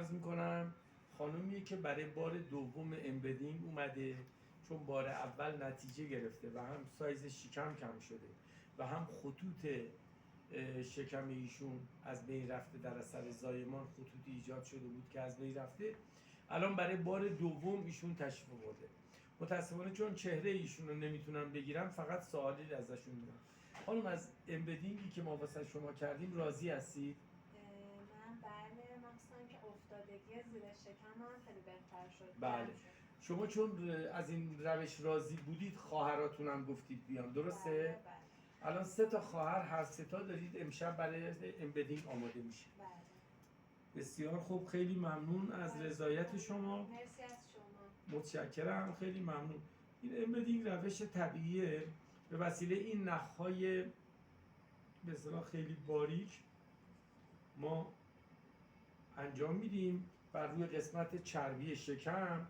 عرض میکنم خانومیه که برای بار دوم امبدینگ اومده، چون بار اول نتیجه گرفته و هم سایز شکم کم شده و هم خطوط شکم ایشون از بین رفته، در اثر زایمان خطوطی ایجاد شده بود که از بین رفته. الان برای بار دوم ایشون تشریف آورده. متاسفانه چون چهره ایشون رو نمیتونم بگیرم، فقط سوالی ازشون میدم. خانم، از امبدینگی که ما واسه شما کردیم راضی هستید؟ من بله، مخصوصا که افتادگی زیر شکم هم خیلی بهتر شد. بله. شما چون از این روش راضی بودید، خواهراتون هم گفتید بیان، درسته؟ بله بله. الان 3 تا خواهر، هر 3 تا دارید امشب برای امبدینگ آماده میشه. بله. بسیار خوب، خیلی ممنون از رضایت شما. مرسی از شما. متشکرم، خیلی ممنون. این امبدینگ روش طبیعیه، به وسیله این نخ‌های به اصطلاح خیلی باریک ما انجام میدیم بر روی قسمت چربی شکم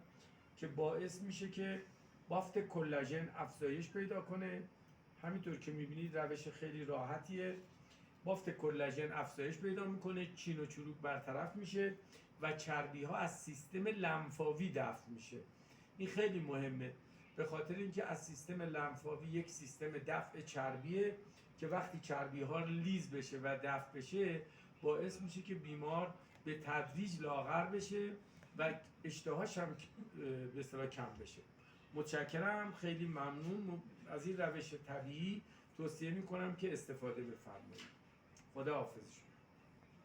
که باعث میشه که بافت کلاژن افزایش پیدا کنه. همینطور که میبینید روش خیلی راحتیه. بافت کلاژن افزایش پیدا میکنه، چین و چروک برطرف میشه و چربی ها از سیستم لنفاوی دفع میشه. این خیلی مهمه، به خاطر اینکه از سیستم لنفاوی یک سیستم دفع چربیه که وقتی چربی ها لیز بشه و دفع بشه، باعث میشه که بیمار به تدریج لاغر بشه و اشتهاش هم به اصطلاح کم بشه. متشکرم، خیلی ممنون از این روش طبیعی. توصیه میکنم که استفاده بفرمایید. خدا حافظ شما.